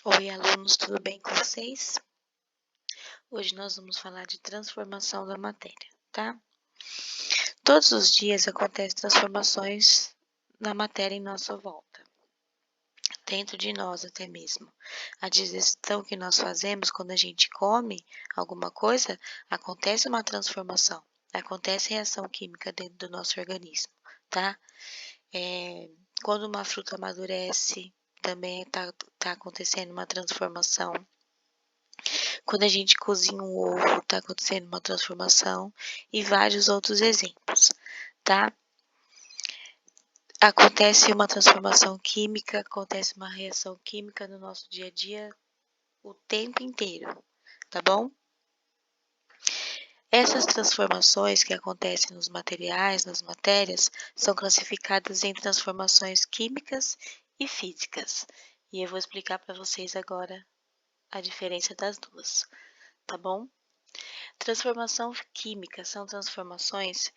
Oi, alunos, tudo bem com vocês? Hoje nós vamos falar de transformação da matéria, tá? Todos os dias acontecem transformações na matéria em nossa volta, dentro de nós até mesmo. A digestão que nós fazemos quando a gente come alguma coisa, acontece uma transformação, acontece reação química dentro do nosso organismo, tá? Quando uma fruta amadurece, também tá acontecendo uma transformação. Quando a gente cozinha um ovo, está acontecendo uma transformação e vários outros exemplos, tá? Acontece uma transformação química, acontece uma reação química no nosso dia a dia o tempo inteiro, tá bom? Essas transformações que acontecem nos materiais, nas matérias, são classificadas em transformações químicas e físicas. E eu vou explicar para vocês agora a diferença das duas, tá bom? Transformação química são transformações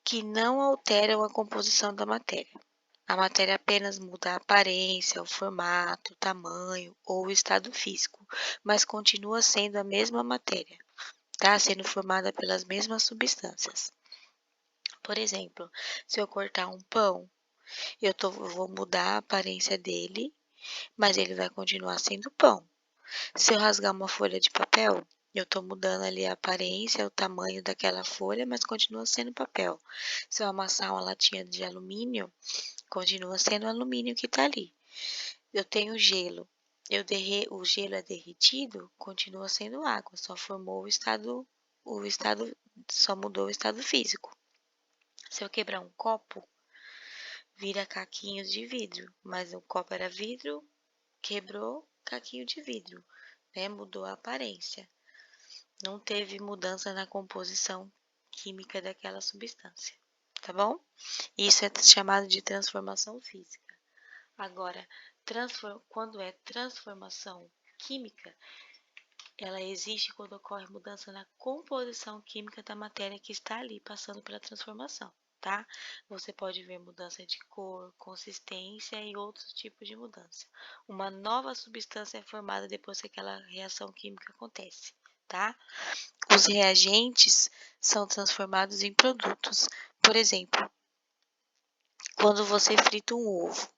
que não alteram a composição da matéria. A matéria apenas muda a aparência, o formato, o tamanho ou o estado físico, mas continua sendo a mesma matéria, tá? Sendo formada pelas mesmas substâncias. Por exemplo, se eu cortar um pão, eu vou mudar a aparência dele, mas ele vai continuar sendo pão. Se eu rasgar uma folha de papel, eu estou mudando ali a aparência, o tamanho daquela folha, mas continua sendo papel. Se eu amassar uma latinha de alumínio, continua sendo o alumínio que está ali. Eu tenho gelo. O gelo é derretido, continua sendo água, só só mudou o estado físico. Se eu quebrar um copo, vira caquinhos de vidro, mas o copo era vidro, quebrou, caquinho de vidro, né? Mudou a aparência. Não teve mudança na composição química daquela substância, tá bom? Isso é chamado de transformação física. Agora, quando é transformação química, ela existe quando ocorre mudança na composição química da matéria que está ali passando pela transformação, tá? Você pode ver mudança de cor, consistência e outros tipos de mudança. Uma nova substância é formada depois que aquela reação química acontece, tá? Os reagentes são transformados em produtos. Por exemplo, quando você frita um ovo,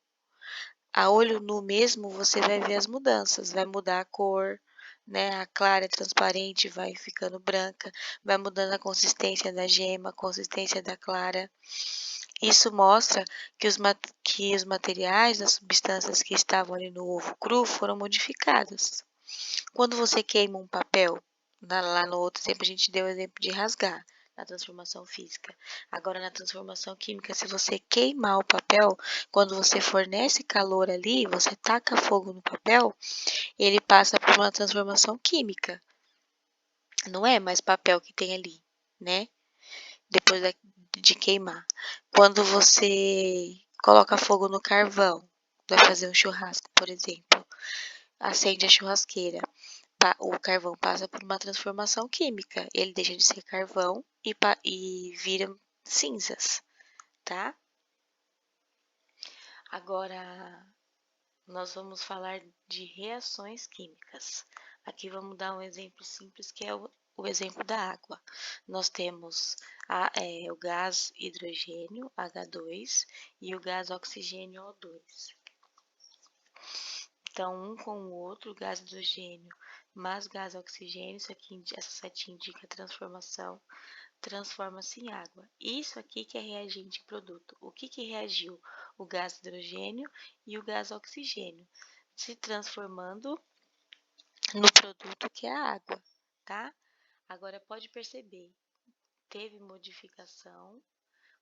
a olho nu mesmo você vai ver as mudanças, vai mudar a cor, né? A clara é transparente, vai ficando branca, vai mudando a consistência da gema, a consistência da clara. Isso mostra que os materiais, as substâncias que estavam ali no ovo cru foram modificadas. Quando você queima um papel, lá no outro exemplo a gente deu o exemplo de rasgar, na transformação física. Agora na transformação química, se você queimar o papel, quando você fornece calor ali, você taca fogo no papel, ele passa por uma transformação química. Não é mais papel que tem ali, né? Depois de queimar. Quando você coloca fogo no carvão, vai fazer um churrasco, por exemplo, acende a churrasqueira. O carvão passa por uma transformação química. Ele deixa de ser carvão e vira cinzas, tá? Agora, nós vamos falar de reações químicas. Aqui vamos dar um exemplo simples, que é o exemplo da água. Nós temos o gás hidrogênio, H2, e o gás oxigênio, O2. Então, um com o outro, o gás hidrogênio mais gás oxigênio, essa setinha indica transformação, transforma-se em água. Isso aqui que é reagente em produto. O que reagiu? O gás hidrogênio e o gás oxigênio, se transformando no produto que é a água, tá? Agora pode perceber, teve modificação,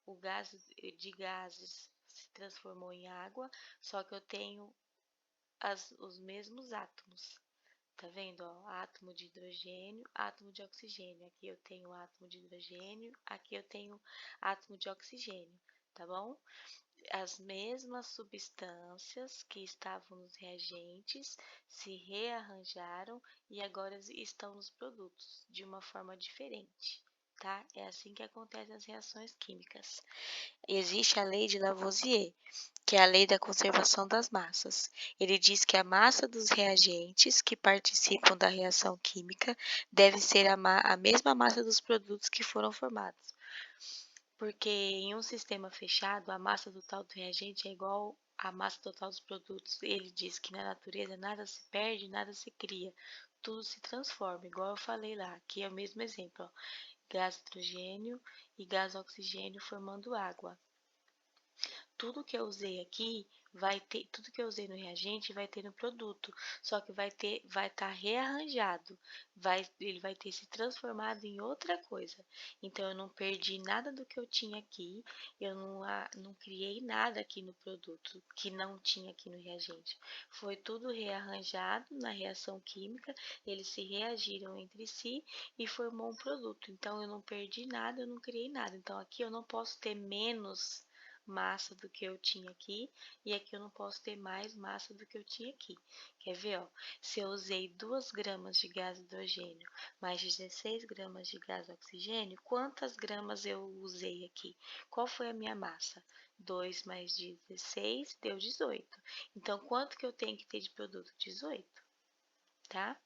o gás de gases se transformou em água, só que eu tenho os mesmos átomos. Tá vendo, ó? Átomo de hidrogênio, átomo de oxigênio. Aqui eu tenho átomo de hidrogênio, aqui eu tenho átomo de oxigênio, tá bom? As mesmas substâncias que estavam nos reagentes se rearranjaram e agora estão nos produtos de uma forma diferente, tá? É assim que acontecem as reações químicas. Existe a lei de Lavoisier, que é a lei da conservação das massas. Ele diz que a massa dos reagentes que participam da reação química deve ser a mesma massa dos produtos que foram formados. Porque em um sistema fechado, a massa total do reagente é igual à massa total dos produtos. Ele diz que na natureza nada se perde, nada se cria, tudo se transforma, igual eu falei lá. Aqui é o mesmo exemplo, ó. Gás hidrogênio e gás oxigênio formando água. Tudo que eu usei aqui vai ter, tudo que eu usei no reagente vai ter no produto, só que vai estar rearranjado, ele vai ter se transformado em outra coisa. Então eu não perdi nada do que eu tinha aqui, eu não criei nada aqui no produto que não tinha aqui no reagente. Foi tudo rearranjado na reação química, eles se reagiram entre si e formou um produto. Então eu não perdi nada, eu não criei nada. Então aqui eu não posso ter menos massa do que eu tinha aqui, e aqui eu não posso ter mais massa do que eu tinha aqui. Quer ver, ó? Se eu usei 2 gramas de gás hidrogênio mais 16 gramas de gás oxigênio, quantas gramas eu usei aqui? Qual foi a minha massa? 2 mais 16 deu 18. Então, quanto que eu tenho que ter de produto? 18, tá?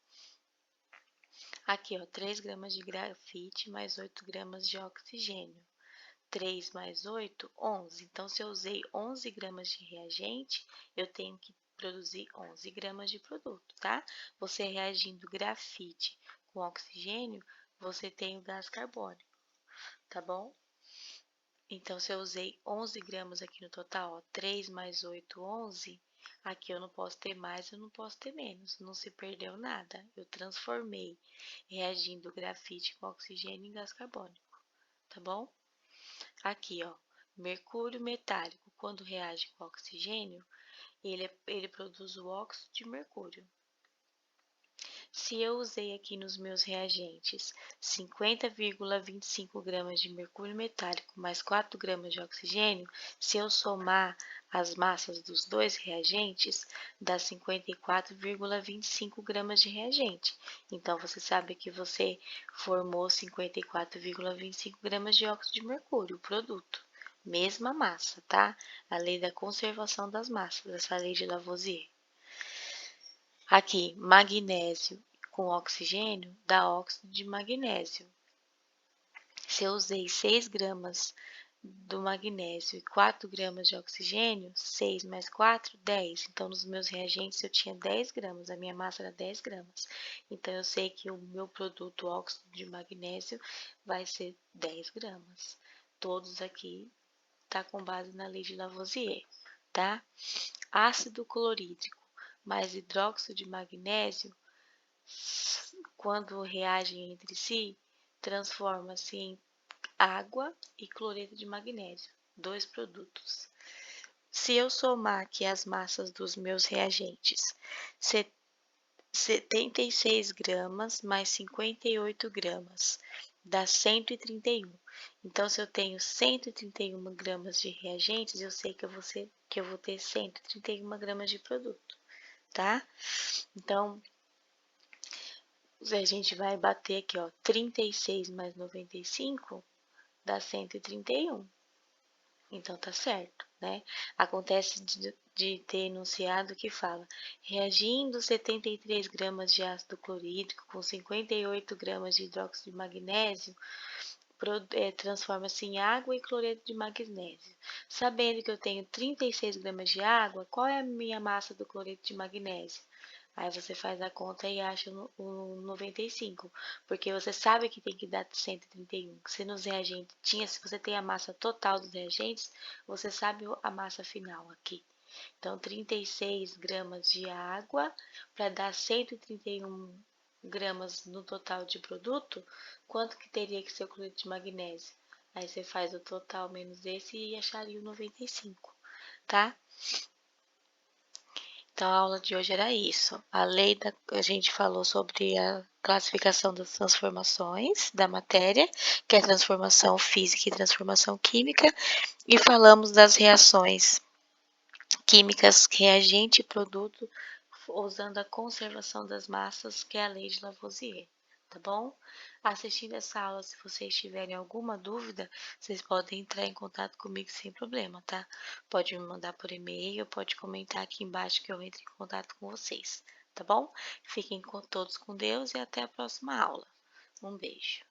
Aqui, ó, 3 gramas de grafite mais 8 gramas de oxigênio. 3 mais 8, 11. Então, se eu usei 11 gramas de reagente, eu tenho que produzir 11 gramas de produto, tá? Você reagindo grafite com oxigênio, você tem o gás carbônico, tá bom? Então, se eu usei 11 gramas aqui no total, ó, 3 mais 8, 11, aqui eu não posso ter mais, eu não posso ter menos, não se perdeu nada. Eu transformei reagindo grafite com oxigênio em gás carbônico, tá bom? Aqui, ó, mercúrio metálico, quando reage com oxigênio, ele produz o óxido de mercúrio. Se eu usei aqui nos meus reagentes 50,25 gramas de mercúrio metálico mais 4 gramas de oxigênio, se eu somar as massas dos dois reagentes, dá 54,25 gramas de reagente. Então, você sabe que você formou 54,25 gramas de óxido de mercúrio, o produto. Mesma massa, tá? A lei da conservação das massas, essa lei de Lavoisier. Aqui, magnésio com oxigênio dá óxido de magnésio. Se eu usei 6 gramas do magnésio e 4 gramas de oxigênio, 6 mais 4, 10. Então, nos meus reagentes eu tinha 10 gramas, a minha massa era 10 gramas. Então, eu sei que o meu produto óxido de magnésio vai ser 10 gramas. Todos aqui tá com base na lei de Lavoisier, tá? Ácido clorídrico mais hidróxido de magnésio, quando reagem entre si, transforma-se em água e cloreto de magnésio, dois produtos. Se eu somar aqui as massas dos meus reagentes, 76 gramas mais 58 gramas, dá 131. Então, se eu tenho 131 gramas de reagentes, eu sei que eu vou ter 131 gramas de produto, tá? Então, a gente vai bater aqui, ó, 36 mais 95 dá 131. Então, tá certo, né? Acontece de ter enunciado que fala, reagindo 73 gramas de ácido clorídrico com 58 gramas de hidróxido de magnésio, transforma-se em água e cloreto de magnésio. Sabendo que eu tenho 36 gramas de água, qual é a minha massa do cloreto de magnésio? Aí você faz a conta e acha o 95, porque você sabe que tem que dar 131. Se nos reagentes tinha, se você tem a massa total dos reagentes, você sabe a massa final aqui. Então, 36 gramas de água para dar 131 gramas no total de produto, quanto que teria que ser o cloreto de magnésio? Aí você faz o total menos esse e acharia o 95, tá? Então, a aula de hoje era isso. A gente falou sobre a classificação das transformações da matéria, que é transformação física e transformação química, e falamos das reações químicas, reagente e produto, usando a conservação das massas, que é a lei de Lavoisier. tá bom? Assistindo essa aula, se vocês tiverem alguma dúvida, vocês podem entrar em contato comigo sem problema, tá? Pode me mandar por e-mail, pode comentar aqui embaixo que eu entro em contato com vocês, tá bom? Fiquem todos com Deus e até a próxima aula. Um beijo.